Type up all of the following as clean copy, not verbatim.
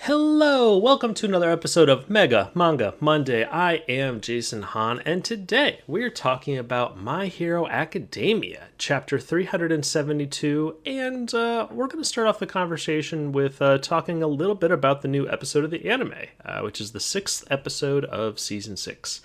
Hello, welcome to another episode of Manga Monday. I am Jason Hahn, and today we're talking about My Hero Academia, chapter 372, and we're going to start off the conversation with talking a little bit about the new episode of the anime, which is the 6th episode of season 6.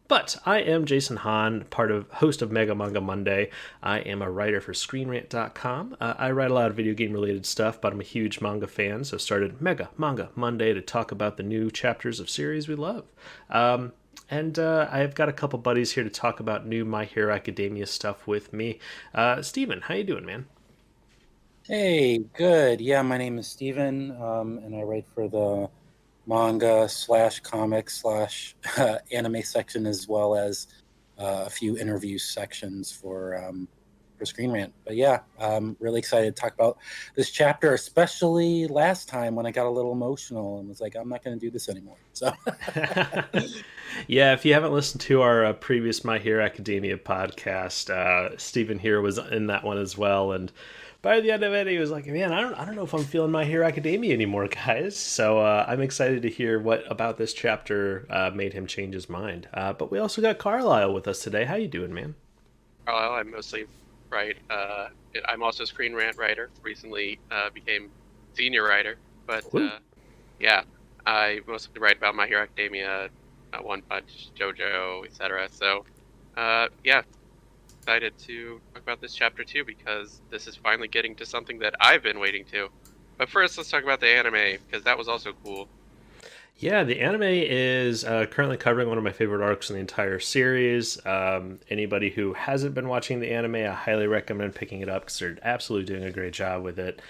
But I am Jason Hahn, host of Manga Monday. I am a writer for ScreenRant.com. I write a lot of video game related stuff, but I'm a huge manga fan, so started Manga Monday to talk about the new chapters of series we love. And I've got a couple buddies here to talk about new My Hero Academia stuff with me. Steven, how you doing, man? Hey, good. Yeah, my name is Steven, and I write for the manga slash comics slash anime section, as well as a few interview sections for Screen Rant. But yeah, I'm really excited to talk about this chapter, especially last time when I got a little emotional and was like, I'm not going to do this anymore. So Yeah, if you haven't listened to our previous My Hero Academia podcast, Steven here was in that one as well, and by the end of it, he was like, "Man, I don't know if I'm feeling My Hero Academia anymore, guys." So I'm excited to hear what about this chapter made him change his mind. But we also got Carlisle with us today. How you doing, man? Carlisle, I mostly write. I'm also a Screen Rant writer. Recently became senior writer, but yeah, I mostly write about My Hero Academia, One Punch, JoJo, etc. So yeah, excited to talk about this chapter too, because this is finally getting to something that I've been waiting to. But first, let's talk about the anime, because that was also cool. Yeah, the anime is currently covering one of my favorite arcs in the entire series. Anybody who hasn't been watching the anime, I highly recommend picking it up because they're absolutely doing a great job with it.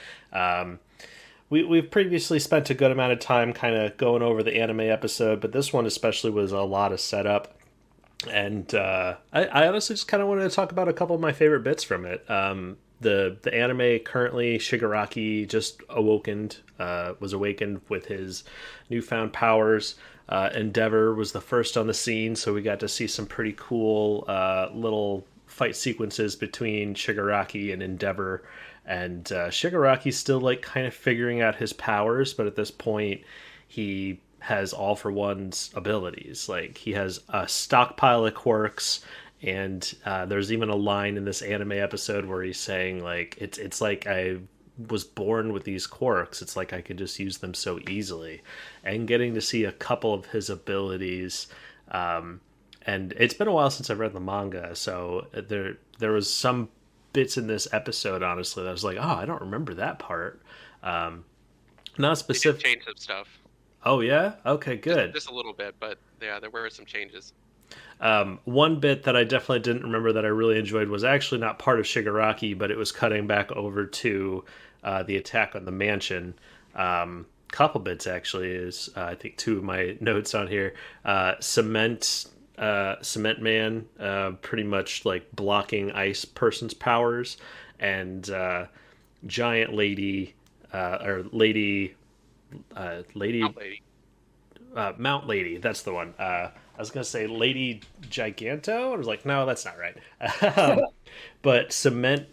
We've previously spent a good amount of time kind of going over the anime episode, but this one especially was a lot of setup. And I honestly just kind of wanted to talk about a couple of my favorite bits from it. The anime currently, Shigaraki just was awakened with his newfound powers. Endeavor was the first on the scene, so we got to see some pretty cool little fight sequences between Shigaraki and Endeavor. And Shigaraki's still like kind of figuring out his powers, but at this point, he has all for one's abilities. Like he has a stockpile of quirks, and there's even a line in this anime episode where he's saying like it's like I was born with these quirks. It's like I could just use them so easily, and getting to see a couple of his abilities. And it's been a while since I've read the manga, so there was some bits in this episode honestly that I was like, oh, I don't remember that part. Not specific. They did change some stuff. Oh yeah, okay, good. Just a little bit, but yeah, there were some changes. One bit that I definitely didn't remember that I really enjoyed was actually not part of Shigaraki, but it was cutting back over to the attack on the mansion. Couple bits actually is I think two of my notes on here. Cement Man, pretty much like blocking ice person's powers, and giant lady or lady. Mount Lady. Mount Lady, that's the one. I was gonna say Lady Giganto. I was like, no, that's not right. But cement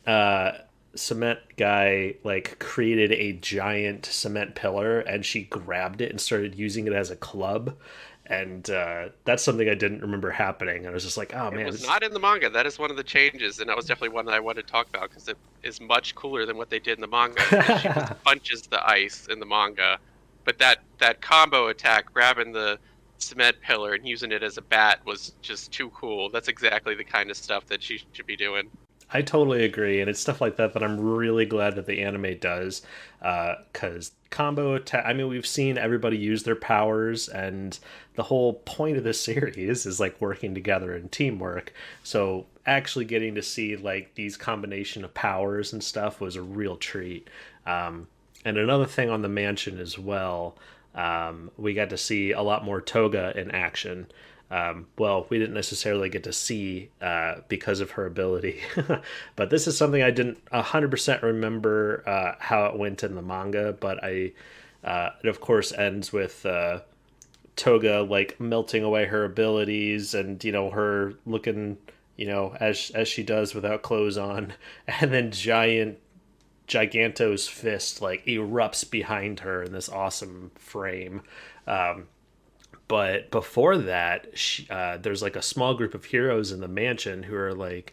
guy like created a giant cement pillar, and she grabbed it and started using it as a club. And that's something I didn't remember happening. I was just like, oh man, It was not in the manga. That is one of the changes, and that was definitely one that I wanted to talk about because it is much cooler than what they did in the manga. She just punches the ice in the manga, but that combo attack, grabbing the cement pillar and using it as a bat, was just too cool. That's exactly the kind of stuff that she should be doing. I totally agree, and it's stuff like that that I'm really glad that the anime does, because combo attack. I mean, we've seen everybody use their powers, and the whole point of this series is like working together and teamwork. So actually getting to see like these combination of powers and stuff was a real treat. And another thing on the mansion as well, we got to see a lot more Toga in action. Well, we didn't necessarily get to see because of her ability, but this is something I didn't 100% remember how it went in the manga. But it of course ends with Toga like melting away her abilities, and her looking as she does without clothes on, and then Giganto's fist like erupts behind her in this awesome frame. But before that, there's like a small group of heroes in the mansion who are like,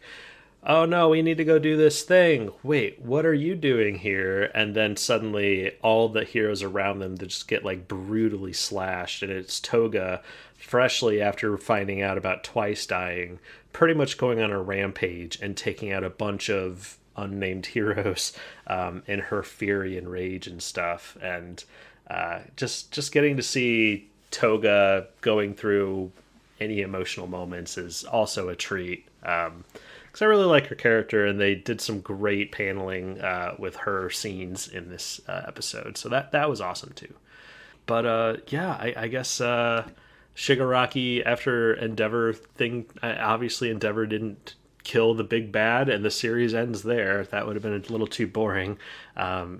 oh no, we need to go do this thing. Wait, what are you doing here? And then suddenly all the heroes around them just get like brutally slashed. And it's Toga, freshly after finding out about Twice dying, pretty much going on a rampage and taking out a bunch of unnamed heroes in her fury and rage and stuff. And just getting to see Toga going through any emotional moments is also a treat. Because I really like her character, and they did some great paneling with her scenes in this episode. So that was awesome too. But I guess Shigaraki, after Endeavor thing, obviously Endeavor didn't kill the big bad, and the series ends there. That would have been a little too boring.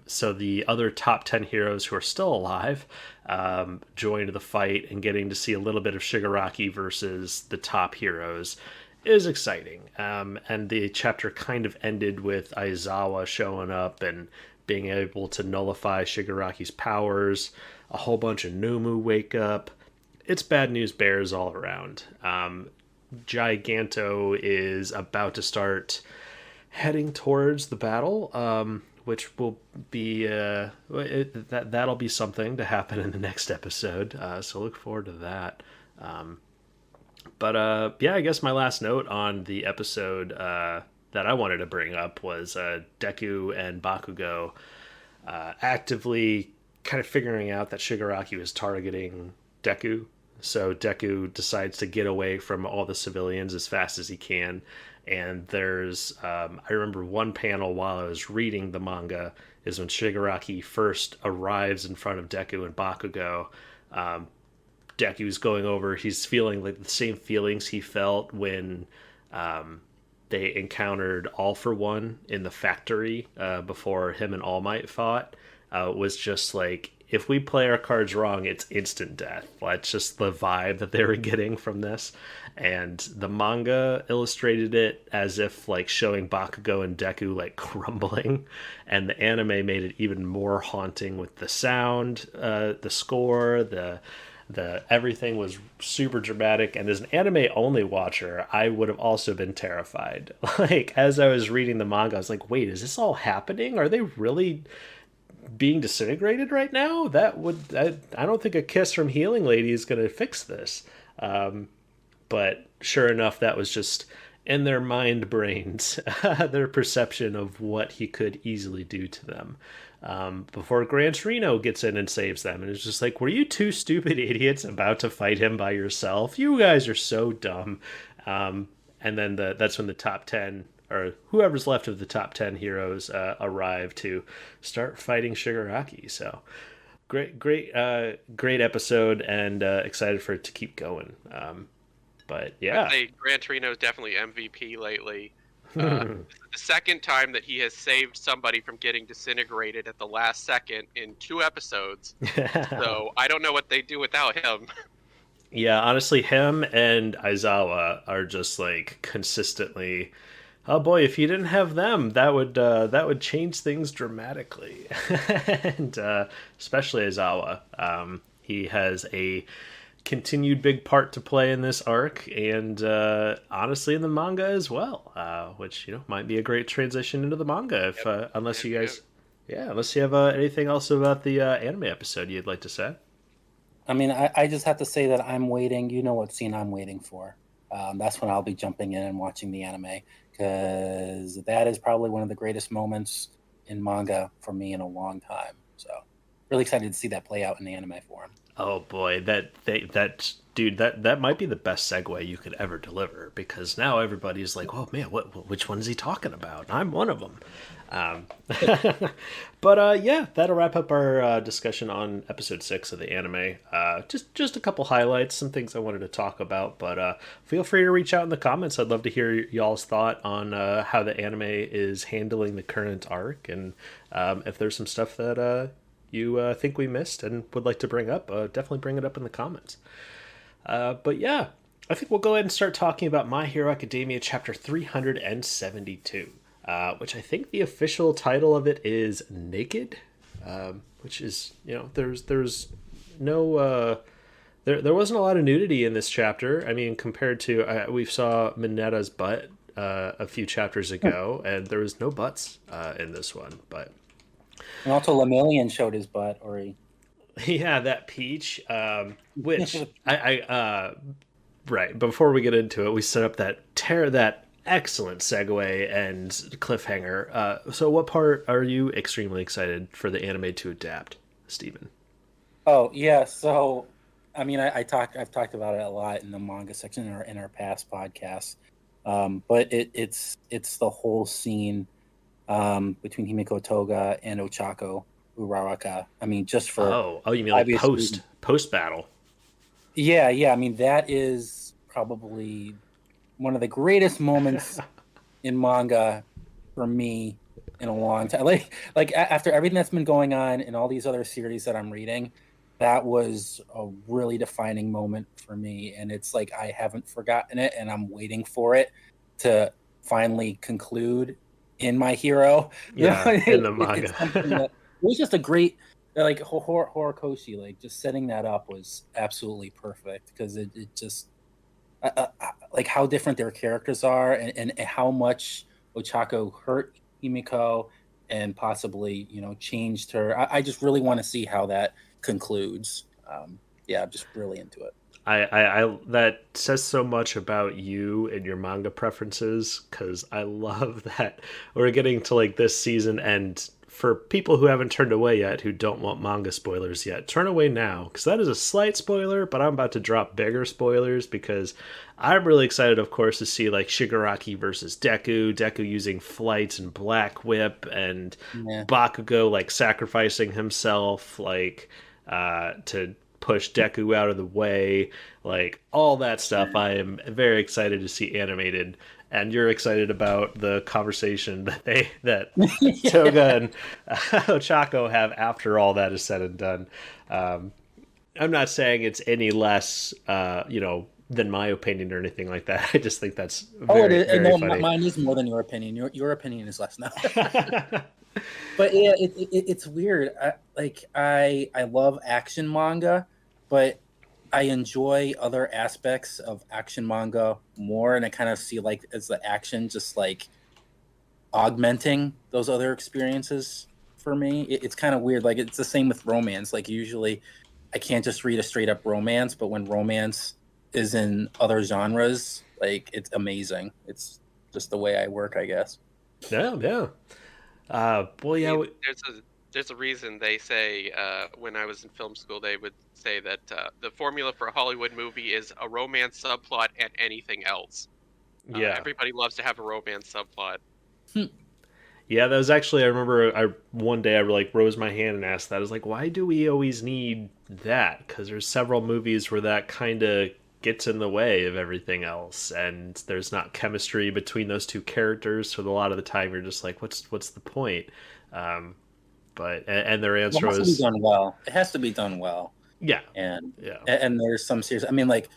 So the other top 10 heroes who are still alive joined the fight, and getting to see a little bit of Shigaraki versus the top heroes is exciting. And the chapter kind of ended with Aizawa showing up and being able to nullify Shigaraki's powers. A whole bunch of Nomu wake up. It's bad news bears all around. Giganto is about to start heading towards the battle, which will be that'll be something to happen in the next episode. So look forward to that. But I guess my last note on the episode that I wanted to bring up was Deku and Bakugo actively kind of figuring out that Shigaraki was targeting Deku. So Deku decides to get away from all the civilians as fast as he can. And there's, I remember one panel while I was reading the manga is when Shigaraki first arrives in front of Deku and Bakugo. Deku's going over, he's feeling like the same feelings he felt when they encountered All For One in the factory before him and All Might fought. Was just like, if we play our cards wrong, it's instant death. That's just the vibe that they were getting from this. And the manga illustrated it as if like showing Bakugo and Deku like crumbling, and the anime made it even more haunting with the sound, the score, the everything was super dramatic. And as an anime only watcher, I would have also been terrified. Like as I was reading the manga, I was like, wait, is this all happening? Are they really being disintegrated right now? I don't think a kiss from Healing Lady is going to fix this. But sure enough, that was just in their mind brains, their perception of what he could easily do to them. Before Gran Torino gets in and saves them. And it's just like, were you two stupid idiots about to fight him by yourself? You guys are so dumb. And then that's when the top 10, or whoever's left of the top 10 heroes, arrive to start fighting Shigaraki. So great episode, and excited for it to keep going. But yeah, I'd say Gran Torino is definitely MVP lately. The second time that he has saved somebody from getting disintegrated at the last second in 2 episodes. So I don't know what they do without him. Yeah, honestly, him and Aizawa are just like consistently, oh boy, if you didn't have them, that would change things dramatically. And especially Aizawa. He has a continued big part to play in this arc, and honestly in the manga as well, which might be a great transition into the manga if unless you guys unless you have anything else about the anime episode you'd like to say. I mean, I just have to say that I'm waiting. You know what scene I'm waiting for. That's when I'll be jumping in and watching the anime, because that is probably one of the greatest moments in manga for me in a long time. So really excited to see that play out in the anime form. Oh boy, that might be the best segue you could ever deliver, because now everybody's like, "Oh man, which one is he talking about?" I'm one of them. But that'll wrap up our discussion on episode 6 of the anime. Just a couple highlights, some things I wanted to talk about. But feel free to reach out in the comments. I'd love to hear y'all's thought on how the anime is handling the current arc, and if there's some stuff that you think we missed and would like to bring up, definitely bring it up in the comments. But yeah, I think we'll go ahead and start talking about My Hero Academia chapter 372. which I think the official title of it is Naked, which is, there's no there wasn't a lot of nudity in this chapter. I mean, compared to we saw Minetta's butt a few chapters ago, and there was no butts in this one. But and also Lemillion showed his butt, or he. Yeah, that peach, which right before we get into it, we set up that excellent segue and cliffhanger. So, what part are you extremely excited for the anime to adapt, Stephen? Oh yeah, so I mean, I've talked about it a lot in the manga section in our past podcasts, but it's the whole scene between Himiko Toga and Ochako Uraraka. I mean, just for you mean like post battle? Yeah. I mean, that is probably one of the greatest moments in manga for me in a long time. Like after everything that's been going on in all these other series that I'm reading, that was a really defining moment for me. And it's like I haven't forgotten it, and I'm waiting for it to finally conclude in My Hero. Yeah, in the manga. It was just a great, like Horikoshi, like just setting that up was absolutely perfect, because it just like how different their characters are, and how much Ochako hurt Himiko and possibly changed her. I just really want to see how that concludes. Yeah, I'm just really into it. I that says so much about you and your manga preferences, because I love that we're getting to like this season, and for people who haven't turned away yet, who don't want manga spoilers yet, turn away now, because that is a slight spoiler, but I'm about to drop bigger spoilers, because I'm really excited, of course, to see like Shigaraki versus Deku using flight and Black Whip, and Bakugo like sacrificing himself like to push Deku out of the way, like all that stuff. I am very excited to see animated, and you're excited about the conversation that Toga and Ochako have after all that is said and done. I'm not saying it's any less, than my opinion or anything like that. I just think that's very funny. Mine is more than your opinion. Your opinion is less now. But yeah, it's weird. I love action manga, but I enjoy other aspects of action manga more, and I kind of see like as the action just like augmenting those other experiences for me. It's kind of weird. Like it's the same with romance. Like usually I can't just read a straight up romance, but when romance is in other genres, like it's amazing. It's just the way I work, I guess. Yeah. Well, yeah. There's a reason they say when I was in film school, they would say that the formula for a Hollywood movie is a romance subplot and anything else. Yeah. Everybody loves to have a romance subplot. Yeah, that was actually, I remember one day I like rose my hand and asked that. I was like, why do we always need that? Because there's several movies where that kind of gets in the way of everything else, and there's not chemistry between those two characters, so a lot of the time you're just like, what's the point? But their answer was, it has to be done well. It has to be done well. Yeah. And there's some series, I mean, like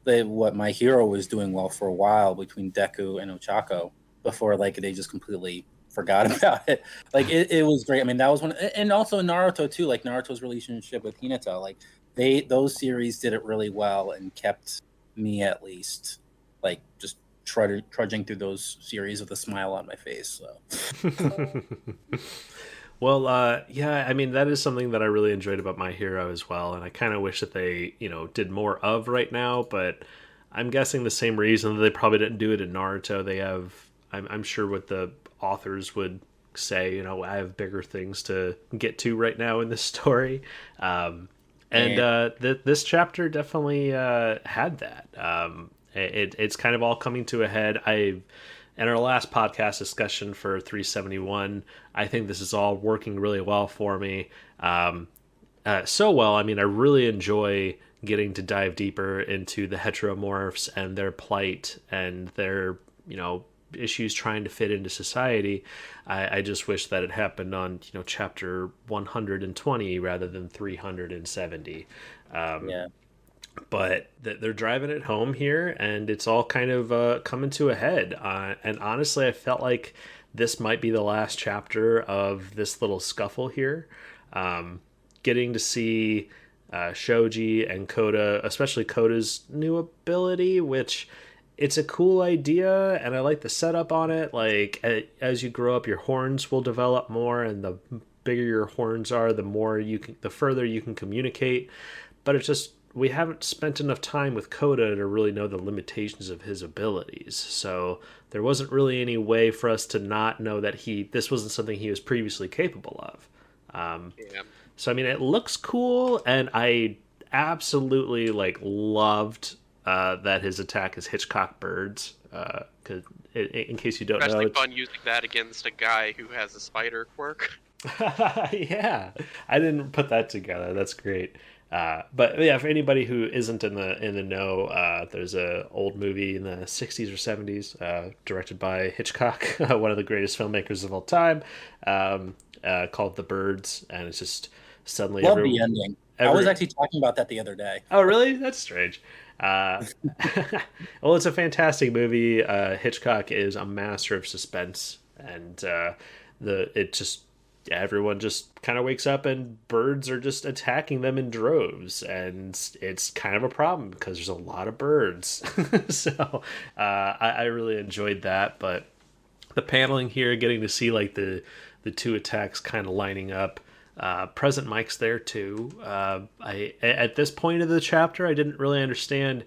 what My Hero was doing well for a while between Deku and Ochako before like they just completely forgot about it. Like it was great. I mean, that was one, and also Naruto too, like Naruto's relationship with Hinata, like those series did it really well and kept me at least like just trudging through those series with a smile on my face. So well, yeah, I mean, that is something that I really enjoyed about My Hero as well, and I kind of wish that they did more of right now, but I'm guessing the same reason that they probably didn't do it in Naruto. They have, I'm sure what the authors would say, I have bigger things to get to right now in this story. This chapter definitely had that. It's kind of all coming to a head. In our last podcast discussion for 371, I think this is all working really well for me. So well, I mean, I really enjoy getting to dive deeper into the heteromorphs and their plight and their, issues trying to fit into society. I just wish that it happened on, chapter 120 rather than 370. But they're driving it home here, and it's all kind of coming to a head. And honestly, I felt like this might be the last chapter of this little scuffle here. Getting to see Shoji and Koda, especially Koda's new ability, which it's a cool idea, and I like the setup on it. Like, as you grow up, your horns will develop more, and the bigger your horns are, the further you can communicate. But it's just, we haven't spent enough time with Koda to really know the limitations of his abilities. So there wasn't really any way for us to not know that this wasn't something he was previously capable of. Yeah. So I mean, it looks cool, and I absolutely loved that his attack is Hitchcock birds. Because in case you don't know, Especially fun using that against a guy who has a spider quirk. yeah, I didn't put that together. That's great. But yeah, for anybody who isn't in the know, there's a old movie in the 60s or 70s, directed by Hitchcock, one of the greatest filmmakers of all time, called The Birds, and it's just suddenly Love the ending. I was actually talking about that the other day. Oh, really? That's strange. Well, it's a fantastic movie. Hitchcock is a master of suspense, and everyone just kind of wakes up and birds are just attacking them in droves, and it's kind of a problem because there's a lot of birds. So I really enjoyed that, but the paneling here, getting to see the two attacks kind of lining up. Present Mike's there too. At this point of the chapter, I didn't really understand.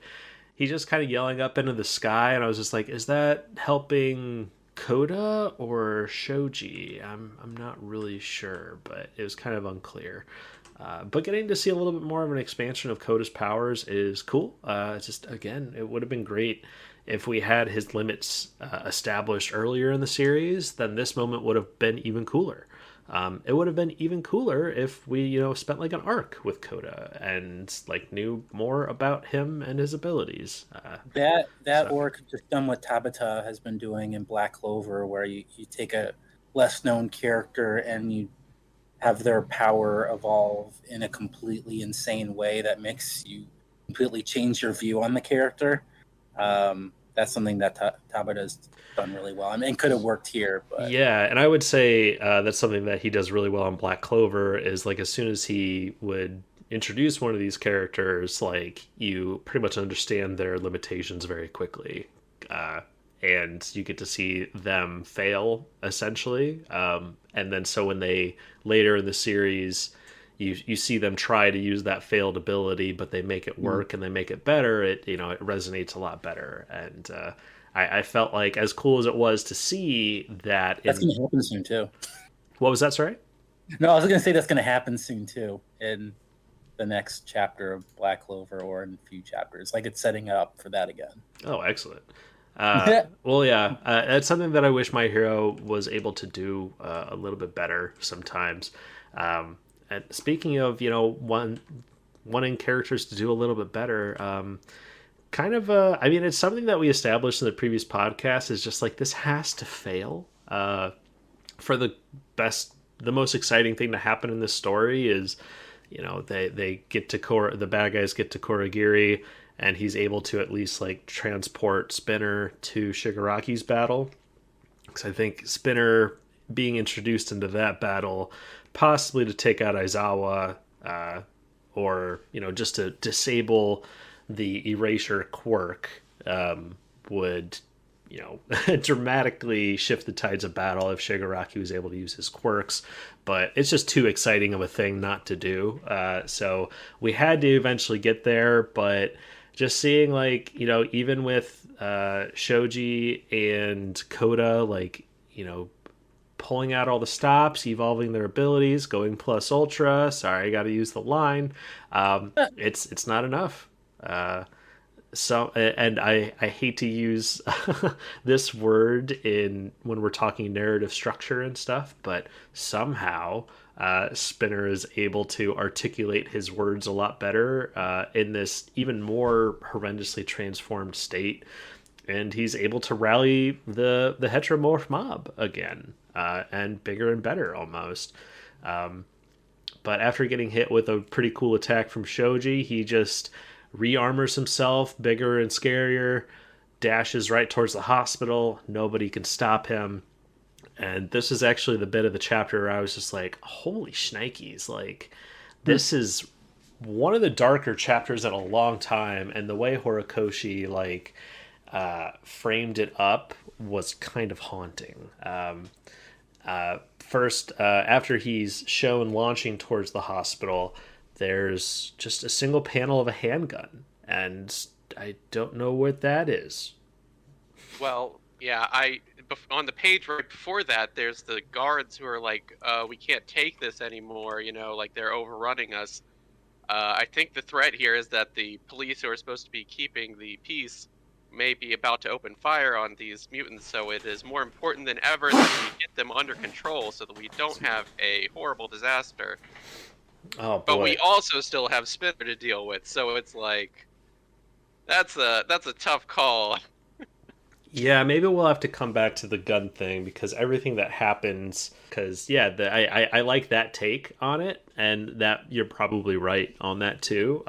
He's just kind of yelling up into the sky, and I was just like, is that helping Koda or Shoji? I'm not really sure, but it was kind of unclear. But getting to see a little bit more of an expansion of Koda's powers is cool. Just again, it would have been great if we had his limits established earlier in the series. Then this moment would have been even cooler. It would have been even cooler if we, spent an arc with Koda and knew more about him and his abilities. Or could just done what Tabata has been doing in Black Clover, where you take a less known character and you have their power evolve in a completely insane way that makes you completely change your view on the character. That's something that Tabata's done really well. I mean, it could have worked here, but yeah, and I would say that's something that he does really well on Black Clover. Is as soon as he would introduce one of these characters, you pretty much understand their limitations very quickly, and you get to see them fail essentially. And then so when they later in the series, you see them try to use that failed ability, but they make it work and they make it better. It resonates a lot better, and I felt like, as cool as it was to see that, that's going to happen soon too. What was that? Sorry. No, I was going to say that's going to happen soon too in the next chapter of Black Clover, or in a few chapters. It's setting up for that again. Oh, excellent. Well, yeah, that's something that I wish My Hero was able to do a little bit better sometimes. And speaking of, wanting characters to do a little bit better, I mean, it's something that we established in the previous podcast, is just this has to fail. For the most exciting thing to happen in this story is, they get to the bad guys get to Kurogiri, and he's able to at least transport Spinner to Shigaraki's battle. Because I think Spinner being introduced into that battle, possibly to take out Aizawa, or just to disable the erasure quirk, would dramatically shift the tides of battle if Shigaraki was able to use his quirks. But it's just too exciting of a thing not to do. So we had to eventually get there, but just seeing even with Shoji and Koda, pulling out all the stops, evolving their abilities, going plus ultra. Sorry, I got to use the line. It's not enough. And I hate to use this word when we're talking narrative structure and stuff, but somehow Spinner is able to articulate his words a lot better in this even more horrendously transformed state. And he's able to rally the heteromorph mob again, and bigger and better almost. But after getting hit with a pretty cool attack from Shoji, he just re-armors himself, bigger and scarier, dashes right towards the hospital. Nobody can stop him. And this is actually the bit of the chapter where I was just like, holy shnikes, like this is one of the darker chapters in a long time, and the way Horikoshi like framed it up was kind of haunting. First, after he's shown launching towards the hospital, there's just a single panel of a handgun, and I don't know what that is. Well, yeah, on the page right before that, there's the guards who are like, "We can't take this anymore," like they're overrunning us. I think the threat here is that the police who are supposed to be keeping the peace may be about to open fire on these mutants, so it is more important than ever that we get them under control so that we don't have a horrible disaster. Oh boy! But we also still have Spinner to deal with, so it's like that's a tough call. Yeah, maybe we'll have to come back to the gun thing because everything that happens. Because yeah, I like that take on it, and that you're probably right on that too.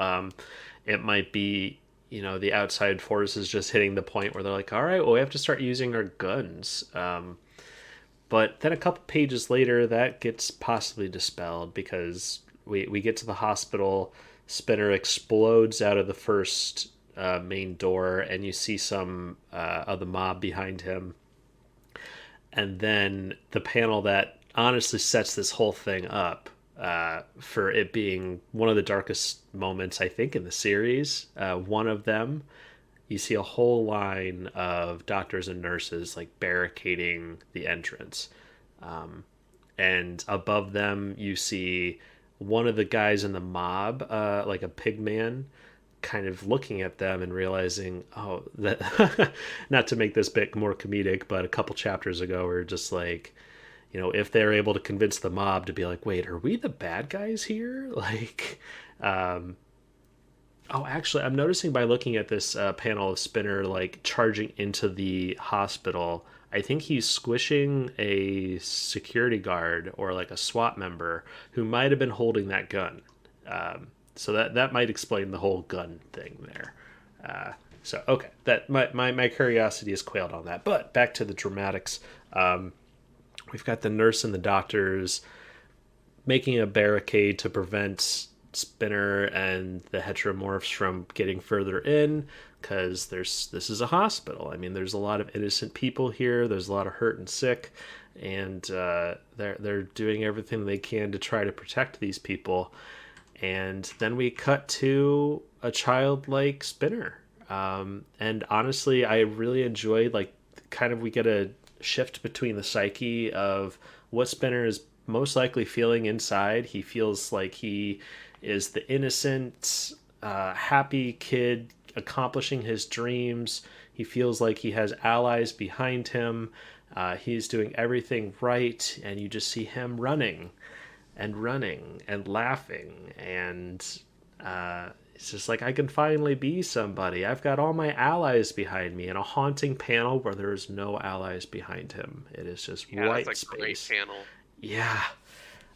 It might be the outside forces just hitting the point where they're like, all right, well we have to start using our guns. But then a couple pages later, that gets possibly dispelled because we get to the hospital. Spinner explodes out of the first main door, and you see some of the mob behind him. And then the panel that honestly sets this whole thing up for it being one of the darkest moments, I think, in the series. One of them, you see a whole line of doctors and nurses like barricading the entrance. And above them, you see one of the guys in the mob, like a pig man, kind of looking at them and realizing, oh, that not to make this bit more comedic, but a couple chapters ago, we are just like, if they're able to convince the mob to be like, wait, are we the bad guys here? Like, oh, actually, I'm noticing by looking at this panel of Spinner like charging into the hospital, I think he's squishing a security guard or like a SWAT member who might have been holding that gun. So that might explain the whole gun thing there. So okay, that my curiosity is quailed on that. But back to the dramatics. We've got the nurse and the doctors making a barricade to prevent Spinner and the heteromorphs from getting further in, because this is a hospital. I mean, there's a lot of innocent people here. There's a lot of hurt and sick, and they're doing everything they can to try to protect these people. And then we cut to a child like Spinner. And honestly, I really enjoyed, like, kind of we get a shift between the psyche of what Spinner is most likely feeling inside. He feels like he is the innocent, happy kid accomplishing his dreams. He feels like he has allies behind him. He's doing everything right, and you just see him running and laughing, and it's just like, I can finally be somebody. I've got all my allies behind me. In a haunting panel where there's no allies behind him, it is just white that's a space. Great panel. Yeah.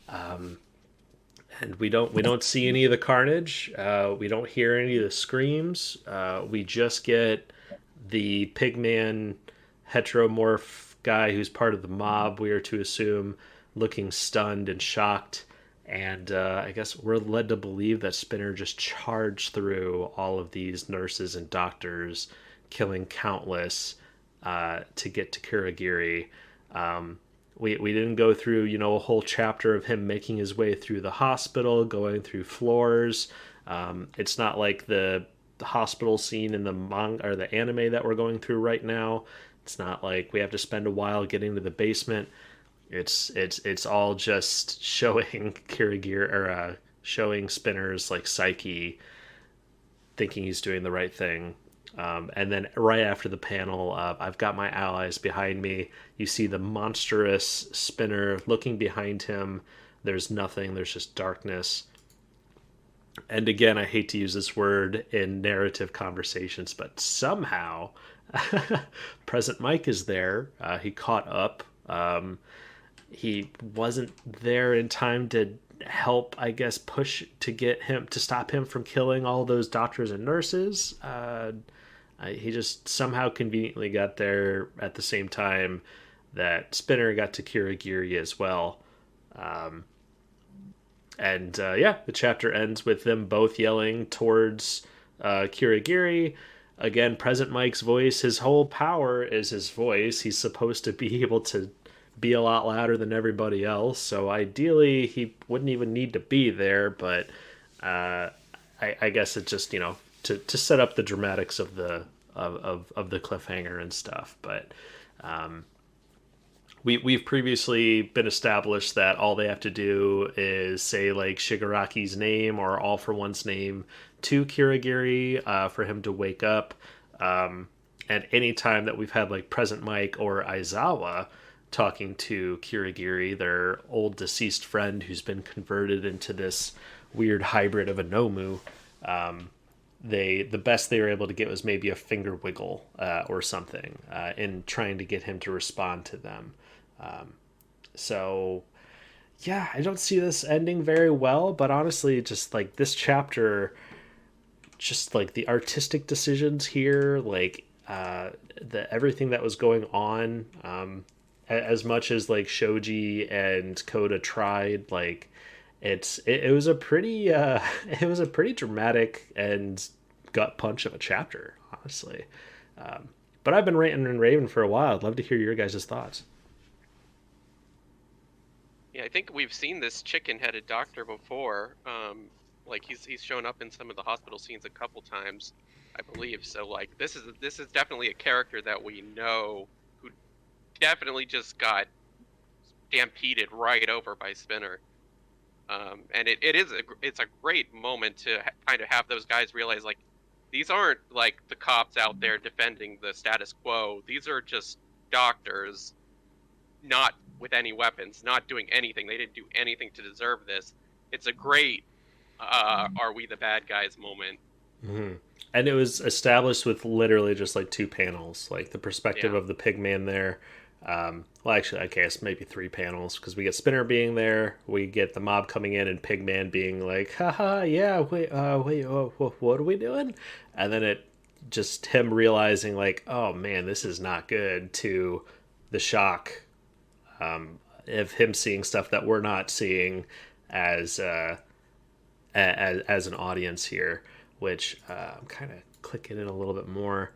And we don't see any of the carnage. We don't hear any of the screams. We just get the pigman heteromorph guy who's part of the mob, we are to assume, looking stunned and shocked. And I guess we're led to believe that Spinner just charged through all of these nurses and doctors, killing countless to get to Kurogiri. We didn't go through, a whole chapter of him making his way through the hospital, going through floors. It's not like the hospital scene in the manga or the anime that we're going through right now. It's not like we have to spend a while getting to the basement. It's all just showing Kurogiri, or showing Spinner's like psyche, thinking he's doing the right thing. And then right after the panel of I've got my allies behind me, you see the monstrous Spinner looking behind him. There's nothing. There's just darkness. And again, I hate to use this word in narrative conversations, but somehow Present Mike is there. He caught up. He wasn't there in time to help, I guess, push to get him to stop him from killing all those doctors and nurses. He just somehow conveniently got there at the same time. that Spinner got to Kirigiri as well. Um, and yeah, the chapter ends with them both yelling towards Kirigiri. Again, Present Mike's voice, his whole power is his voice. He's supposed to be able to be a lot louder than everybody else. So ideally, he wouldn't even need to be there. But I guess it's just, to set up the dramatics of of the cliffhanger and stuff. But we've previously been established that all they have to do is say like Shigaraki's name or All for One's name to Kirigiri for him to wake up. And any time that we've had like Present Mike or Aizawa talking to Kirigiri, their old deceased friend who's been converted into this weird hybrid of a Nomu, the best they were able to get was maybe a finger wiggle or something in trying to get him to respond to them. So yeah, I don't see this ending very well, but honestly, just like this chapter, just like the artistic decisions here, like everything that was going on, as much as like Shoji and Koda tried, like it was a pretty it was a pretty dramatic and gut punch of a chapter, honestly. But I've been ranting and raving for a while. I'd love to hear your guys' thoughts. Yeah, I think we've seen this chicken-headed doctor before. Like he's shown up in some of the hospital scenes a couple times, I believe. So like this is definitely a character that we know who definitely just got stampeded right over by Spinner. And it's a great moment to kind of have those guys realize like these aren't like the cops out there defending the status quo. These are just doctors, not with any weapons, not doing anything. They didn't do anything to deserve this. It's a great are we the bad guys moment. Mm-hmm. And it was established with literally just like two panels, like the perspective of the pigman there. Well, actually, I guess maybe three panels, because we get Spinner being there, we get the mob coming in, and Pigman being like, haha, yeah, wait, what are we doing? And then it just him realizing, like, oh man, this is not good, to the shock of him seeing stuff that we're not seeing as as an audience here, which I'm kind of clicking in a little bit more.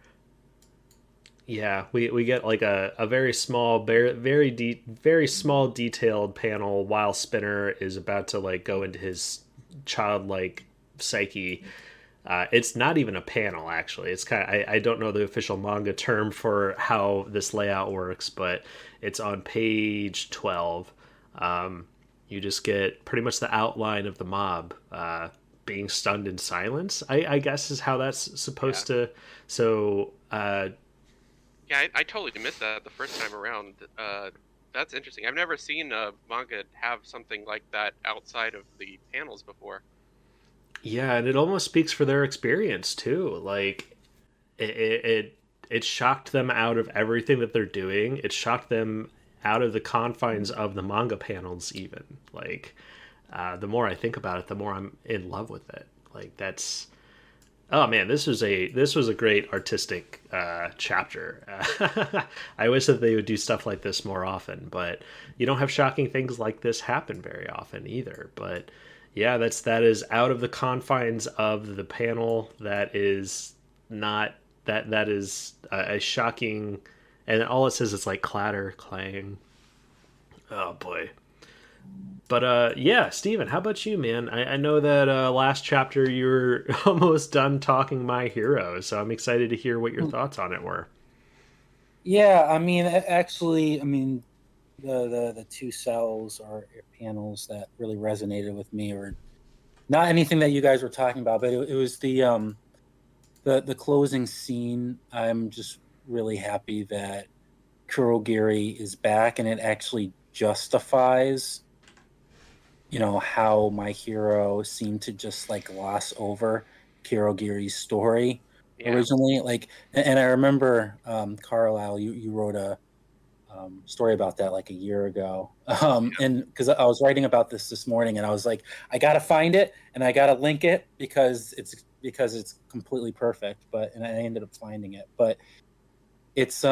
Yeah, we get like a very small, very small detailed panel while Spinner is about to like go into his childlike psyche. It's not even a panel, actually. It's kind of, I don't know the official manga term for how this layout works, but it's on page 12. You just get pretty much the outline of the mob being stunned in silence, I guess is how that's supposed to. So yeah, I totally missed that the first time around. That's interesting. I've never seen a manga have something like that outside of the panels before. Yeah, and it almost speaks for their experience too. Like it shocked them out of everything that they're doing. It shocked them out of the confines of the manga panels even. Like the more I think about it, the more I'm in love with it. Like that's, oh man, this was a great artistic chapter. I wish that they would do stuff like this more often, but you don't have shocking things like this happen very often either. But yeah, that is out of the confines of the panel. That is not that is a shocking, and all it says is like clatter, clang. Oh boy. But yeah, Steven, how about you, man? I know that last chapter you were almost done talking My Hero, so I'm excited to hear what your thoughts on it were. Yeah, I mean, actually, I mean, the two cells or panels that really resonated with me were not anything that you guys were talking about, but it was the closing scene. I'm just really happy that Kurogiri is back, and it actually justifies, how My Hero seemed to just like gloss over Kurogiri's story originally. Like, and I remember, Carlisle, you wrote a story about that like a year ago. And because I was writing about this morning, and I was like, I gotta find it and I gotta link it because it's completely perfect. And I ended up finding it. But it's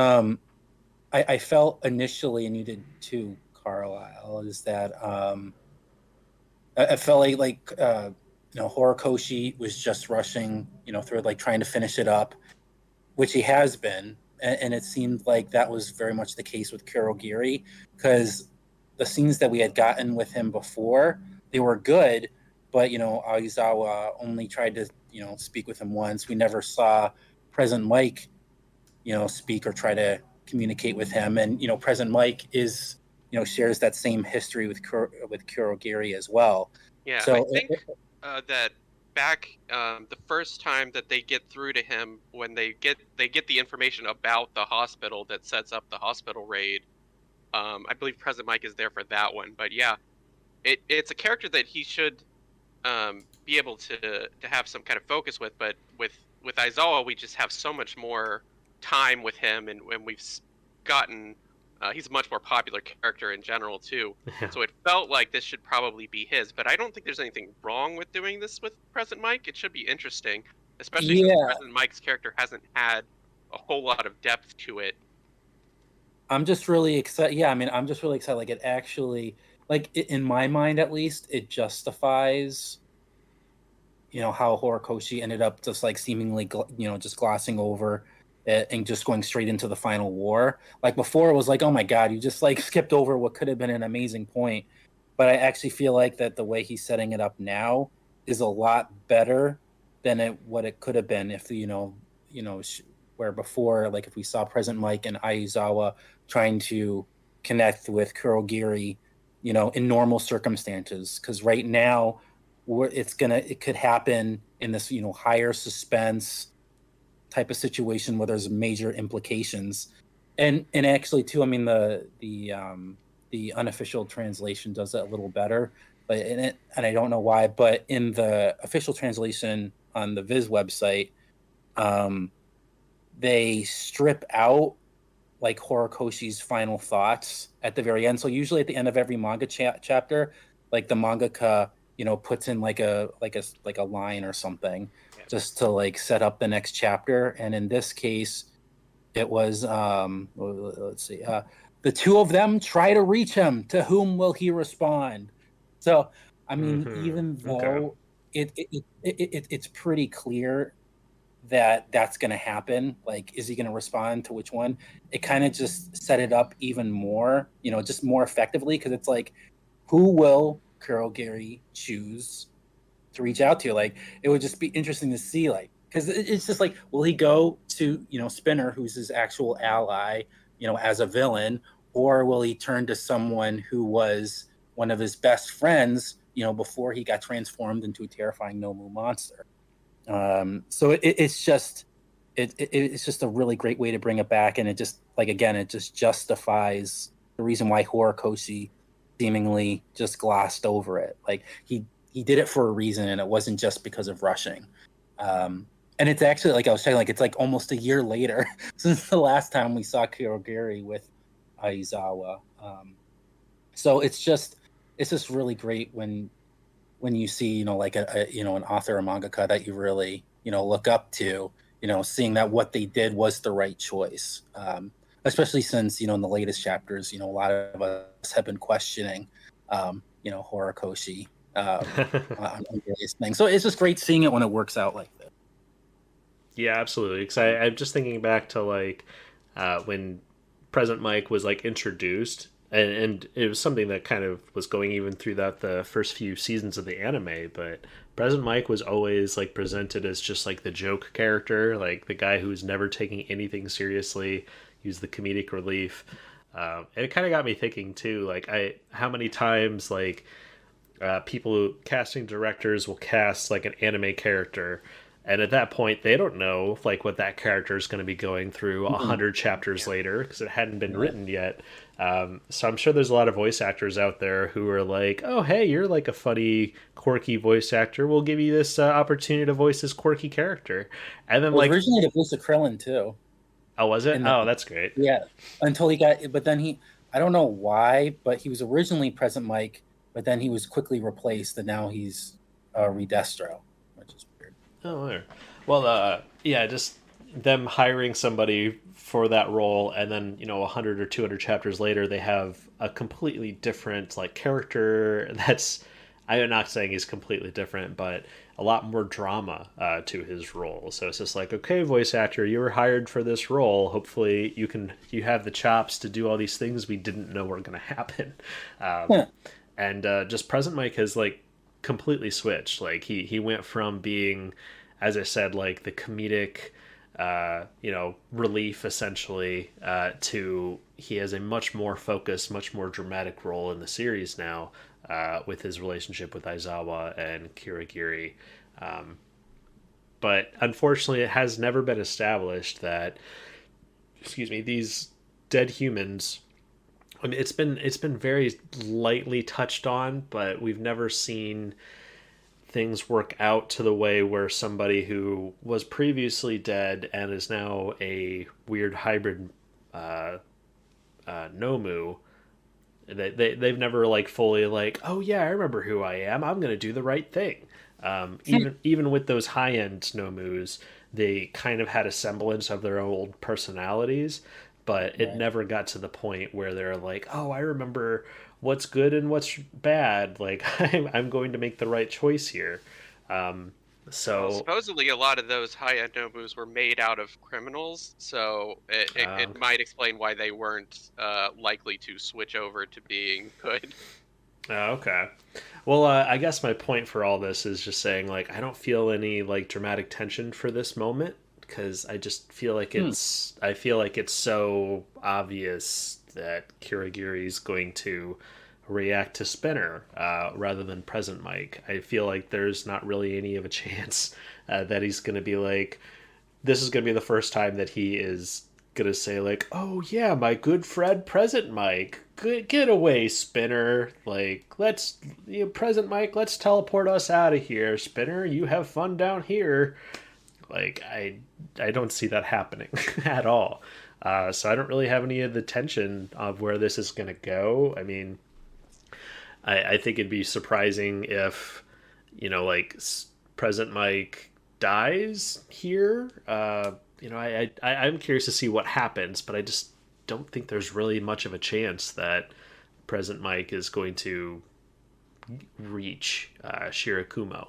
I felt initially, and you did too, Carlisle, is that I felt Horikoshi was just rushing, through like trying to finish it up, which he has been, and it seemed like that was very much the case with Kurogiri, because the scenes that we had gotten with him before, they were good, but Aizawa only tried to speak with him once. We never saw President Mike speak or try to communicate with him, and President Mike is shares that same history with Kurogiri as well. Yeah, So I think that back the first time that they get through to him, when they get the information about the hospital that sets up the hospital raid, I believe President Mike is there for that one. But yeah, it's a character that he should be able to have some kind of focus with. But with Aizawa, we just have so much more time with him, and when we've gotten he's a much more popular character in general too. Yeah. So it felt like this should probably be his, but I don't think there's anything wrong with doing this with President Mike. It should be interesting, especially since yeah, President Mike's character hasn't had a whole lot of depth to it. I'm just really excited. Yeah, I mean, I'm just really excited. Like, it actually, in my mind at least, it justifies, how Horikoshi ended up just like seemingly, just glossing over it and just going straight into the final war. Like before, it was like, oh my god, you just like skipped over what could have been an amazing point. But I actually feel like that the way he's setting it up now is a lot better than what it could have been if where before, like if we saw President Mike and Aizawa trying to connect with Kurogiri, in normal circumstances. Because right now, it could happen in this higher suspense type of situation where there's major implications, and actually too, I mean the unofficial translation does that a little better, but and I don't know why, but in the official translation on the Viz website, they strip out like Horikoshi's final thoughts at the very end. So usually at the end of every manga chapter, like the mangaka, puts in like a line or something just to like set up the next chapter. And in this case, it was let's see, the two of them try to reach him. To whom will he respond? So I mean, even though it's pretty clear that that's going to happen, like, is he going to respond to which one? It kind of just set it up even more, just more effectively, because it's like, who will Kurogiri choose to reach out to? Like, it would just be interesting to see, like, because it's just like, will he go to Spinner, who's his actual ally, as a villain, or will he turn to someone who was one of his best friends, before he got transformed into a terrifying Nomu monster? So it's just a really great way to bring it back, and it just, like, again, it just justifies the reason why Horikoshi seemingly just glossed over it. Like, he did it for a reason, and it wasn't just because of rushing. And it's actually, like I was saying, like, it's like almost a year later since the last time we saw Kurogiri with Aizawa. So it's just really great when you see, like an author or mangaka that you really, look up to, seeing that what they did was the right choice. Especially since, in the latest chapters, a lot of us have been questioning, Horikoshi on various things. So it's just great seeing it when it works out like that. Yeah, absolutely. Because I'm just thinking back to like when President Mike was like introduced, and it was something that kind of was going even throughout the first few seasons of the anime. But President Mike was always like presented as just like the joke character, like the guy who's never taking anything seriously. He was the comedic relief, and it kind of got me thinking too. Like, how many times like people casting directors will cast like an anime character, and at that point they don't know like what that character is going to be going through 100 chapters later because it hadn't been written yet. So I'm sure there's a lot of voice actors out there who are like, oh hey, you're like a funny quirky voice actor, we'll give you this opportunity to voice this quirky character. And then like originally the voice of Krillin too. Oh, was it? Oh, that's great. Yeah, until he got, but then I don't know why, but he was originally President Mike, but then he was quickly replaced, and now he's Redestro, which is weird. Oh, well, yeah, just them hiring somebody for that role, and then 100 or 200 chapters later they have a completely different like character. That's, I'm not saying he's completely different, but a lot more drama to his role. So it's just like, okay, voice actor, you were hired for this role. Hopefully you have the chops to do all these things we didn't know were going to happen. And just Present Mike has like completely switched. Like he went from being, as I said, like the comedic relief essentially, to he has a much more focused, much more dramatic role in the series now, with his relationship with Aizawa and Kirigiri. But unfortunately, it has never been established that, these dead humans. I mean, it's been very lightly touched on, but we've never seen things work out to the way where somebody who was previously dead and is now a weird hybrid Nomu, they've never like fully like, oh yeah, I remember who I am, I'm gonna do the right thing. Even with those high end Nomus, they kind of had a semblance of their old personalities, but it never got to the point where they're like, oh, I remember what's good and what's bad. Like I'm going to make the right choice here. So supposedly a lot of those high-end Nobus were made out of criminals, so it might explain why they weren't likely to switch over to being good. Okay. Well, I guess my point for all this is just saying, like, I don't feel any like dramatic tension for this moment, because I just feel like I feel like it's so obvious that Kirigiri's going to react to Spinner rather than Present Mike. I feel like there's not really any of a chance that he's going to be like, this is going to be the first time that he is going to say like, oh yeah, my good friend Present Mike, get away, Spinner. Like, let's, Present Mike, let's teleport us out of here. Spinner, you have fun down here. Like, I don't see that happening at all. So I don't really have any of the tension of where this is going to go. I mean, I think it'd be surprising if, like Present Mike dies here. I'm curious to see what happens, but I just don't think there's really much of a chance that Present Mike is going to reach Shirakumo.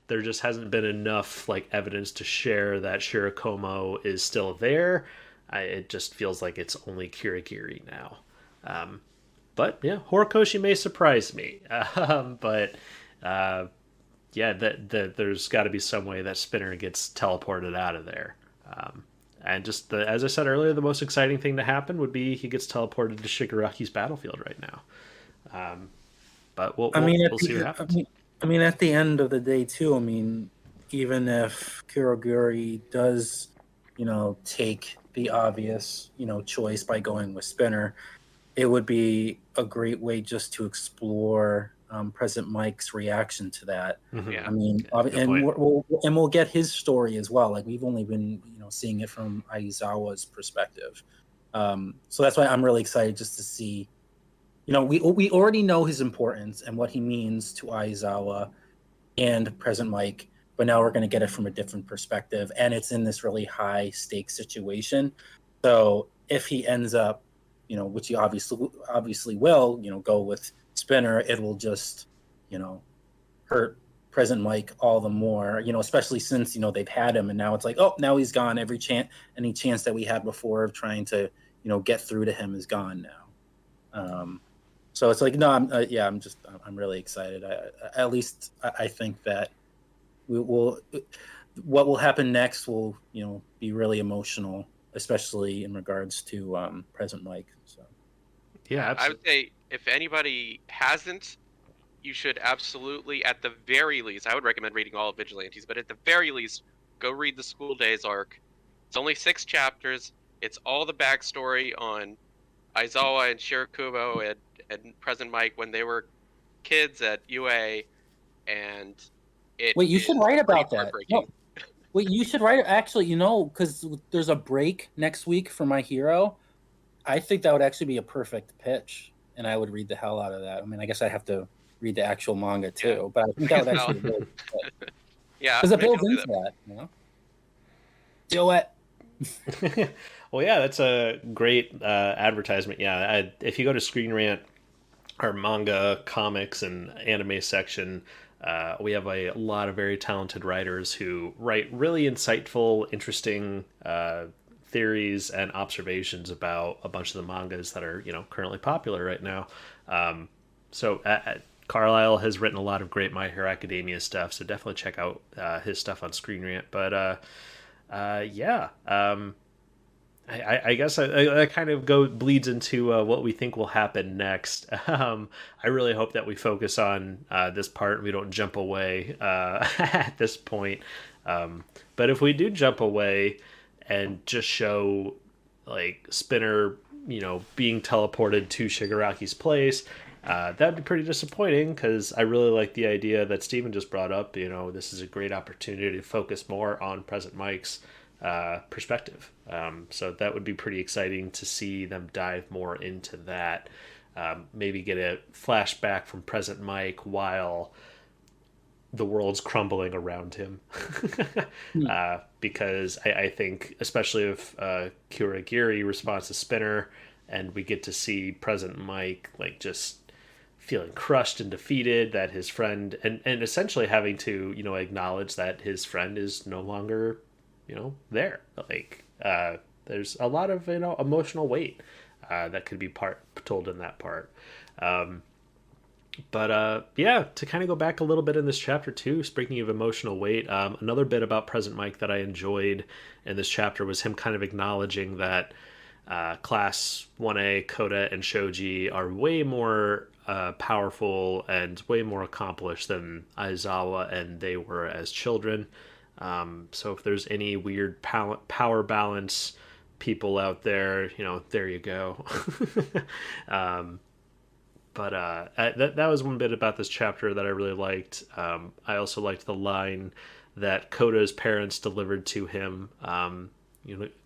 There just hasn't been enough like evidence to share that Shirakumo is still there. It just feels like it's only Kirigiri now. But yeah, Horikoshi may surprise me. But there's got to be some way that Spinner gets teleported out of there. And just as I said earlier, the most exciting thing to happen would be he gets teleported to Shigaraki's battlefield right now. But we'll see what happens. I mean, at the end of the day, too, I mean, even if Kirigiri does, take the obvious, choice by going with Spinner, it would be a great way just to explore Present Mike's reaction to that. Yeah. I mean, we'll get his story as well. Like, we've only been, seeing it from Aizawa's perspective. So that's why I'm really excited just to see. We already know his importance and what he means to Aizawa and Present Mike, but now we're going to get it from a different perspective, and it's in this really high stakes situation. So if he ends up, which he obviously will, go with Spinner, it will just, hurt Present Mike all the more, especially since, they've had him and now it's like, oh, now he's gone. Any chance that we had before of trying to, get through to him is gone now. So it's like, no, I'm really excited. I think that what will happen next will, be really emotional, especially in regards to Present Mike. So, yeah, absolutely. I would say if anybody hasn't, you should absolutely, at the very least, I would recommend reading all of Vigilantes, but at the very least, go read the School Days arc. It's only 6 chapters. It's all the backstory on Aizawa and Shirakumo and Present Mike when they were kids at UA, and wait, you should write about that. No. Wait, you should write, actually, because there's a break next week for My Hero. I think that would actually be a perfect pitch, and I would read the hell out of that. I mean, I guess I'd have to read the actual manga too, but I think that would actually be really good. Yeah, because it builds into that. Do it. Well, yeah, that's a great advertisement. Yeah, if you go to Screen Rant, our manga, comics, and anime section, we have a lot of very talented writers who write really insightful, interesting theories and observations about a bunch of the mangas that are currently popular right now. So Carlisle has written a lot of great My Hero Academia stuff, so definitely check out his stuff on Screen Rant. But yeah. I guess that kind of bleeds into what we think will happen next. I really hope that we focus on this part and we don't jump away at this point. But if we do jump away and just show like Spinner, being teleported to Shigaraki's place, that'd be pretty disappointing because I really like the idea that Steven just brought up. This is a great opportunity to focus more on Present Mike's perspective. So that would be pretty exciting to see them dive more into that. Maybe get a flashback from Present Mike while the world's crumbling around him. Because I think, especially if Kuragiri responds to Spinner and we get to see Present Mike like just feeling crushed and defeated, that his friend and essentially having to acknowledge that his friend is no longer there. Like there's a lot of emotional weight that could be told in that part. But yeah, to kind of go back a little bit in this chapter too, speaking of emotional weight, another bit about Present Mike that I enjoyed in this chapter was him kind of acknowledging that Class 1A, Koda, and Shoji are way more powerful and way more accomplished than Aizawa and they were as children. So if there's any weird power balance people out there, there you go. But that was one bit about this chapter that I really liked. I also liked the line that Koda's parents delivered to him.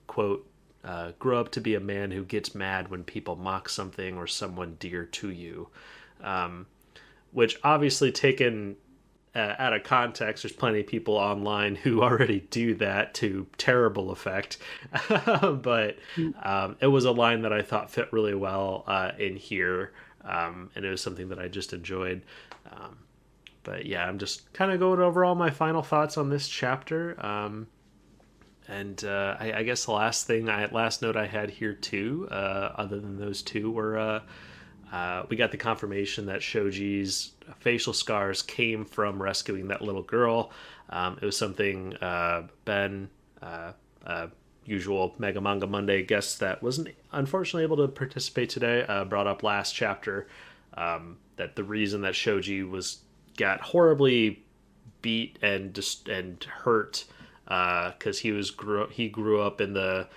Quote, grow up to be a man who gets mad when people mock something or someone dear to you. Which obviously taken out of context, there's plenty of people online who already do that to terrible effect. But it was a line that I thought fit really well in here. And it was something that I just enjoyed. But yeah, I'm just kind of going over all my final thoughts on this chapter. And I guess the last note I had here too, other than those two, were we got the confirmation that Shoji's facial scars came from rescuing that little girl. It was something Ben, usual Mega Manga Monday guest that wasn't unfortunately able to participate today, brought up last chapter, that the reason that Shoji got horribly beat and hurt because he grew up in the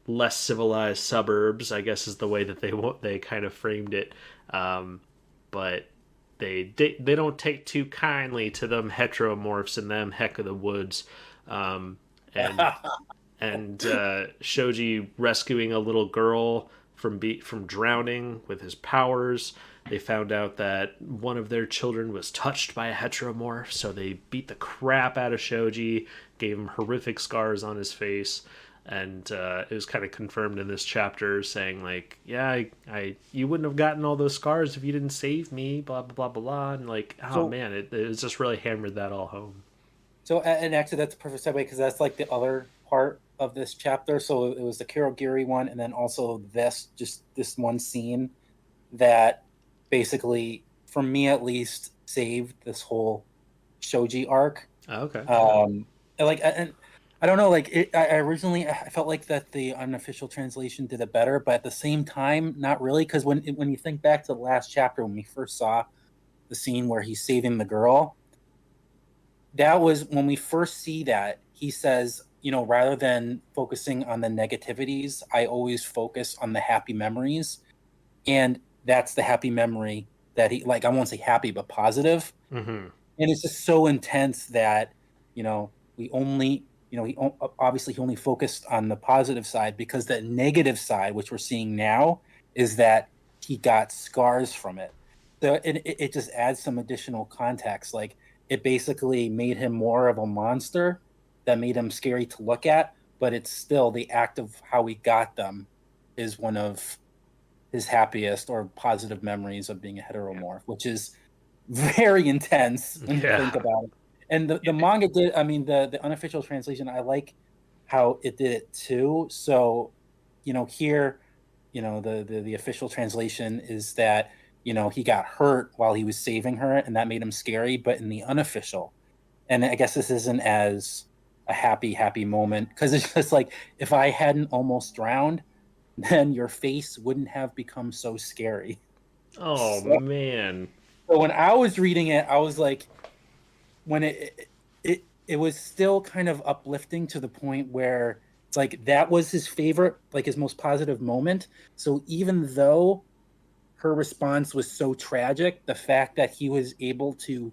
less civilized suburbs, I guess is the way that they kind of framed it. But they don't take too kindly to them heteromorphs in them heck of the woods. And Shoji rescuing a little girl from drowning with his powers. They found out that one of their children was touched by a heteromorph, so they beat the crap out of Shoji, gave him horrific scars on his face. And it was kind of confirmed in this chapter, saying like, "Yeah, you wouldn't have gotten all those scars if you didn't save me." Blah blah blah blah. And like, it was just really hammered that all home. So, and actually, that's a perfect segue because that's like the other part of this chapter. So it was the Kurogiri one, and then also this one scene that basically, for me at least, saved this whole Shoji arc. Oh, okay. And I don't know, like I originally I felt like that the unofficial translation did it better, but at the same time, not really, because when you think back to the last chapter when we first saw the scene where he's saving the girl, that was when we first see that he says, rather than focusing on the negativities, I always focus on the happy memories, and that's the happy memory that he, like, I won't say happy, but positive. Mm-hmm. And it's just so intense that we only. He only focused on the positive side because the negative side, which we're seeing now, is that he got scars from it. So it just adds some additional context. Like, it basically made him more of a monster that made him scary to look at, but it's still the act of how he got them is one of his happiest or positive memories of being a heteromorph, which is very intense when you think about it. And the manga did, I mean, the unofficial translation, I like how it did it too. So, here, the official translation is that, he got hurt while he was saving her and that made him scary. But in the unofficial, and I guess this isn't as a happy moment because it's just like, if I hadn't almost drowned, then your face wouldn't have become so scary. Oh, man. So when I was reading it, I was like, when it was still kind of uplifting to the point where it's like that was his favorite, like his most positive moment. So even though her response was so tragic, the fact that he was able to,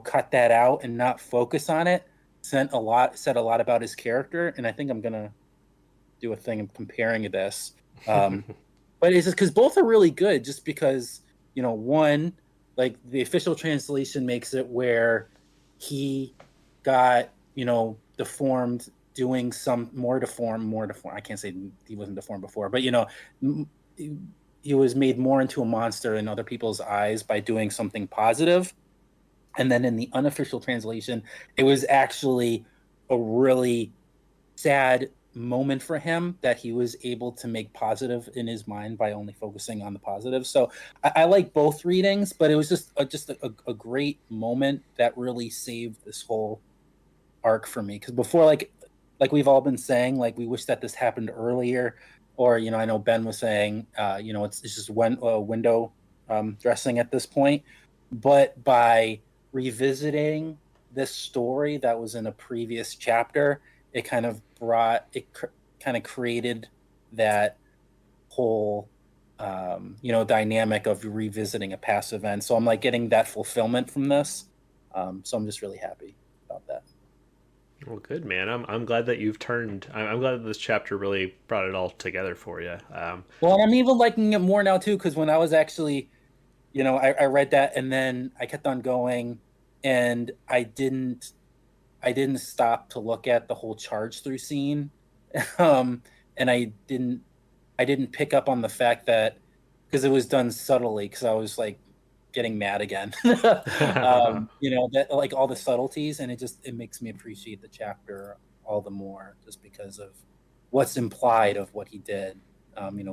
cut that out and not focus on it said a lot about his character. And I think I'm gonna do a thing of comparing this. But it's just because both are really good, just because, one, like the official translation makes it where he got, deformed doing some more deformed. I can't say he wasn't deformed before, but, he was made more into a monster in other people's eyes by doing something positive. And then in the unofficial translation, it was actually a really sad moment for him that he was able to make positive in his mind by only focusing on the positive. So I like both readings, but it was just a great moment that really saved this whole arc for me. Because before, like we've all been saying, like we wish that this happened earlier, or I know Ben was saying, it's just window dressing at this point. But by revisiting this story that was in a previous chapter, it kind of created that whole dynamic of revisiting a past event. So I'm like getting that fulfillment from this. So I'm just really happy about that. Well, good, man. I'm glad that you've turned. I'm glad that this chapter really brought it all together for you. Well, and I'm even liking it more now too, because when I was actually, I read that and then I kept on going, and I didn't stop to look at the whole charge through scene, and I didn't pick up on the fact that, because it was done subtly, because I was like getting mad again, that like all the subtleties, and it makes me appreciate the chapter all the more just because of what's implied of what he did,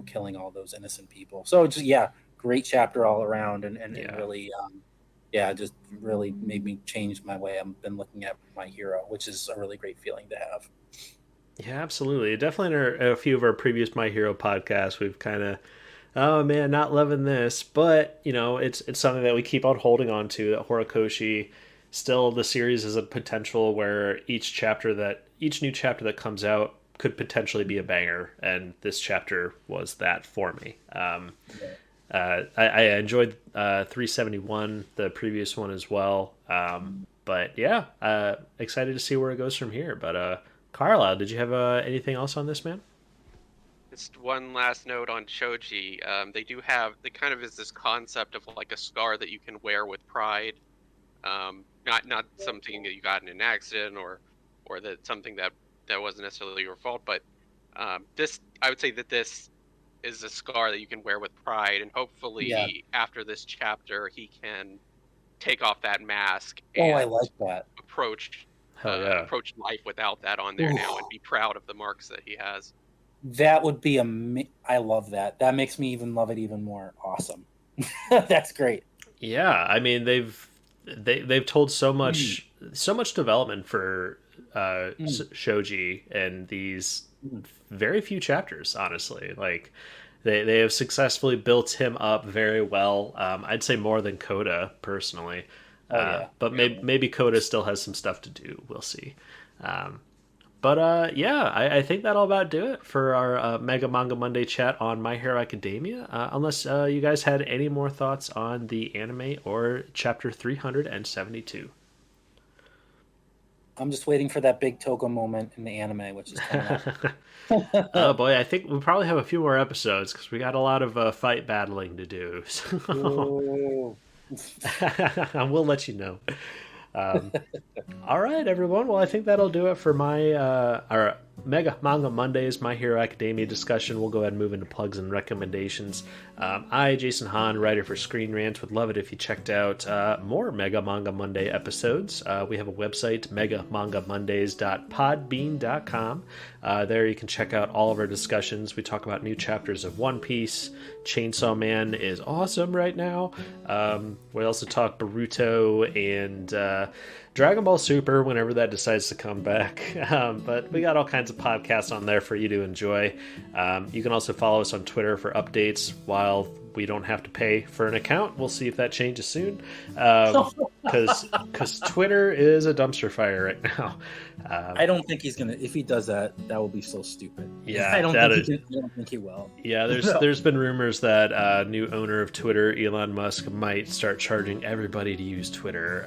killing all those innocent people. So just great chapter all around, and really just really made me change my way I've been looking at my hero, which is a really great feeling to have. Yeah, absolutely. Definitely in a few of our previous My Hero podcasts, we've kind of, oh man, not loving this, but it's something that we keep on holding on to. That Horikoshi, still the series is a potential where each new chapter that comes out could potentially be a banger, and this chapter was that for me. I enjoyed 371, the previous one as well. But yeah, excited to see where it goes from here. But Carlisle, did you have anything else on this, man? Just one last note on Shoji. They kind of is this concept of like a scar that you can wear with pride. Not something that you got in an accident or that something that wasn't necessarily your fault, but I would say that this is a scar that you can wear with pride, and hopefully after this chapter he can take off that mask and I like that approach life without that on there now, and be proud of the marks that he has. That would be I love that. That makes me even love it even more. Awesome. That's great. Yeah, I mean they've told so much development for Shoji in these very few chapters, honestly. Like they have successfully built him up very well. I'd say more than Coda personally. But maybe Coda still has some stuff to do. We'll see. I think that'll about do it for our Mega Manga Monday chat on My Hero Academia. Unless you guys had any more thoughts on the anime or chapter 372. I'm just waiting for that big Toga moment in the anime, which is coming up. Oh boy, I think we'll probably have a few more episodes because we got a lot of fight battling to do. So. We'll let you know. All right, everyone. Well, I think that'll do it for our Mega Manga Mondays, My Hero Academia discussion. We'll go ahead and move into plugs and recommendations. I, Jason Hahn, writer for Screen Rant, would love it if you checked out more Mega Manga Monday episodes. We have a website, megamangamondays.podbean.com. There you can check out all of our discussions. We talk about new chapters of One Piece. Chainsaw Man is awesome right now. We also talk Boruto and Dragon Ball Super whenever that decides to come back. But we got all kinds of podcasts on there for you to enjoy. You can also follow us on Twitter for updates while we don't have to pay for an account. We'll see if that changes soon. Because Twitter is a dumpster fire right now. I don't think he's gonna. If he does that, that will be so stupid. Yeah, I don't think he will. Yeah, there's been rumors that new owner of Twitter, Elon Musk, might start charging everybody to use Twitter.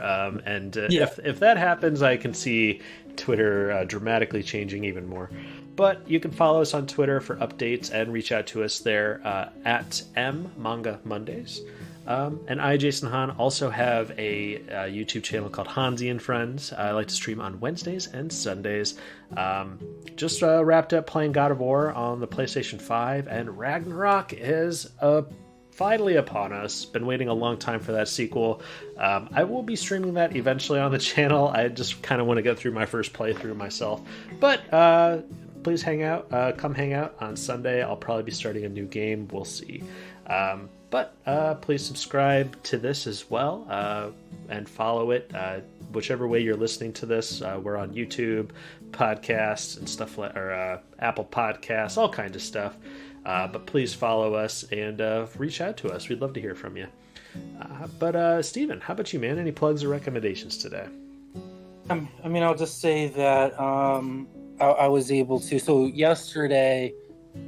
If that happens, I can see Twitter dramatically changing even more. But you can follow us on Twitter for updates and reach out to us there at Manga Mondays. And I, Jason Hahn, also have a YouTube channel called Honzy and Friends. I like to stream on Wednesdays and Sundays. Just wrapped up playing God of War on the PlayStation 5, and Ragnarok is finally upon us. Been waiting a long time for that sequel. I will be streaming that eventually on the channel. I just kind of want to go through my first playthrough myself. But please hang out. Come hang out on Sunday. I'll probably be starting a new game. We'll see. But please subscribe to this as well and follow it. Whichever way you're listening to this, we're on YouTube, podcasts, and stuff like, or Apple Podcasts, all kinds of stuff. But please follow us and reach out to us. We'd love to hear from you. But Steven, how about you, man? Any plugs or recommendations today? I'll just say that I was able to. So yesterday.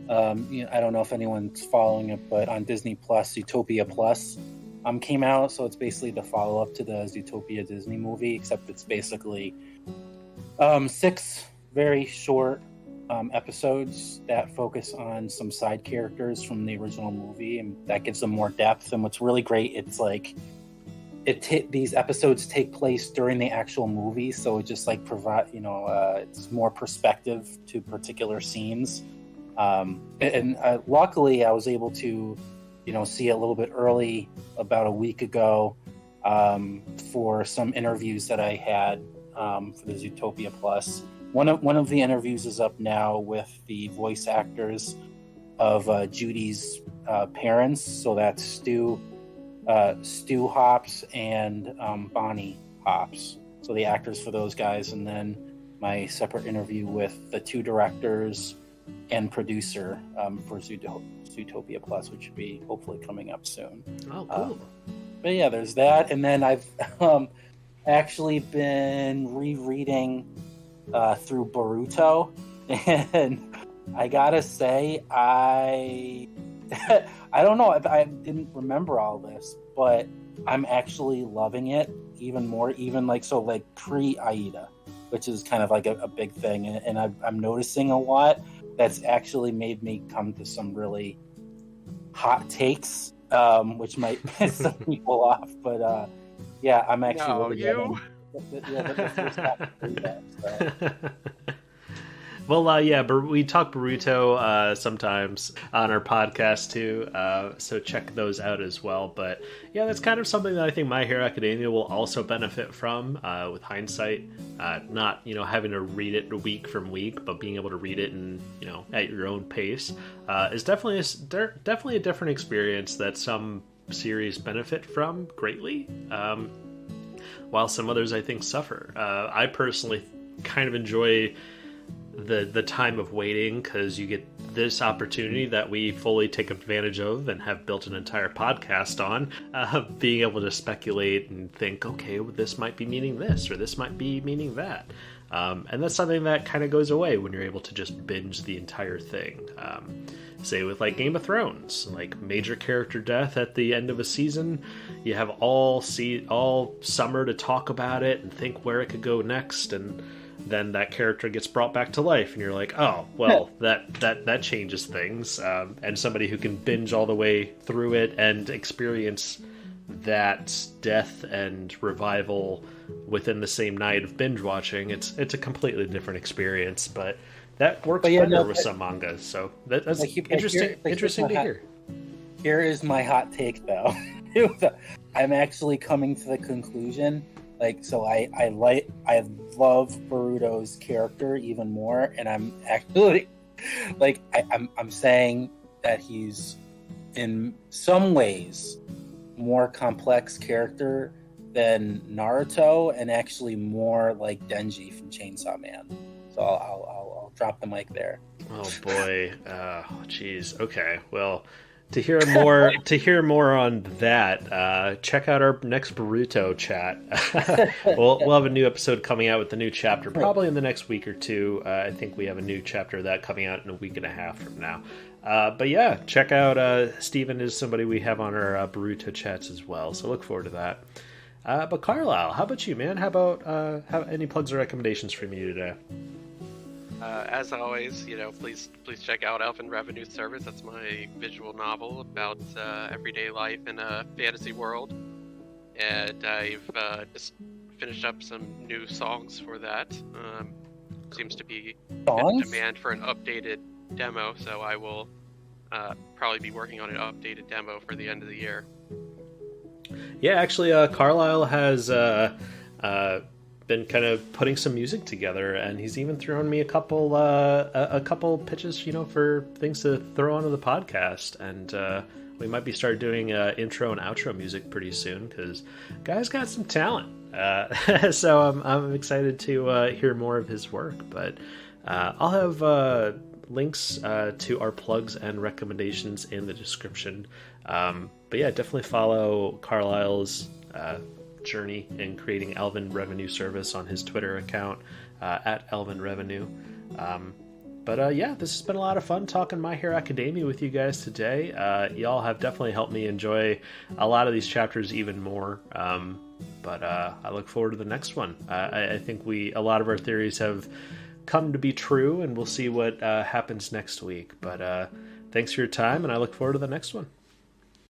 I don't know if anyone's following it, but on Disney Plus, Zootopia Plus came out. So it's basically the follow-up to the Zootopia Disney movie, except it's basically 6 very short episodes that focus on some side characters from the original movie, and that gives them more depth. And what's really great, it's like these episodes take place during the actual movie, so it just like provide it's more perspective to particular scenes. And luckily I was able to, see it a little bit early, about a week ago, for some interviews that I had for the Zootopia Plus. One of the interviews is up now with the voice actors of Judy's parents. So that's Stu Hops and Bonnie Hops. So the actors for those guys, and then my separate interview with the 2 directors and producer for Zootopia Plus, which should be hopefully coming up soon. Oh, cool. But yeah, there's that. And then I've actually been rereading through Boruto, and I gotta say, I don't know, I didn't remember all this, but I'm actually loving it even more, even like pre-Aida, which is kind of like a big thing, and I'm noticing a lot that's actually made me come to some really hot takes, which might piss some people off. But yeah, I'm actually really the first half of that, so. Well, we talk Boruto sometimes on our podcast too, so check those out as well. But yeah, that's kind of something that I think My Hero Academia will also benefit from with hindsight. Not having to read it week from week, but being able to read it and at your own pace is definitely a different experience that some series benefit from greatly, while some others I think suffer. I personally kind of enjoy the time of waiting, because you get this opportunity that we fully take advantage of and have built an entire podcast on, being able to speculate and think, okay, well, this might be meaning this, or this might be meaning that. And that's something that kind of goes away when you're able to just binge the entire thing. Say with like Game of Thrones, like major character death at the end of a season, you have all summer to talk about it and think where it could go next, and then that character gets brought back to life, and you're like, oh, well, that changes things. And somebody who can binge all the way through it and experience that death and revival within the same night of binge watching, it's a completely different experience. But that works better with some mangas. So that's interesting to hear. Here is my hot take, though. I'm actually coming to the conclusion. Like, so I love Boruto's character even more, and I'm actually like I'm saying that he's in some ways more complex character than Naruto, and actually more like Denji from Chainsaw Man. So I'll drop the mic there. Oh boy, jeez. Okay, well, to hear more on that, check out our next Boruto chat. we'll have a new episode coming out with the new chapter probably in the next week or two. I think we have a new chapter of that coming out in a week and a half from now. But yeah, check out Steven is somebody we have on our Boruto chats as well. So look forward to that. But Carlisle, how about you, man? How about any plugs or recommendations from you today? As always, please check out Elfin Revenue Service. That's my visual novel about everyday life in a fantasy world. And I've just finished up some new songs for that. Seems to be a demand for an updated demo, so I will probably be working on an updated demo for the end of the year. Yeah, actually, Carlisle has been kind of putting some music together, and he's even thrown me a couple pitches, for things to throw onto the podcast. And we might be start doing intro and outro music pretty soon because guy's got some talent. So I'm excited to hear more of his work. But I'll have links to our plugs and recommendations in the description. But yeah, definitely follow Carlisle's journey in creating Elven Revenue Service on his Twitter account at Elven Revenue. But yeah, this has been a lot of fun talking My Hero Academia with you guys today. Y'all have definitely helped me enjoy a lot of these chapters even more. But I look forward to the next one. I think a lot of our theories have come to be true, and we'll see what happens next week. But thanks for your time, and I look forward to the next one.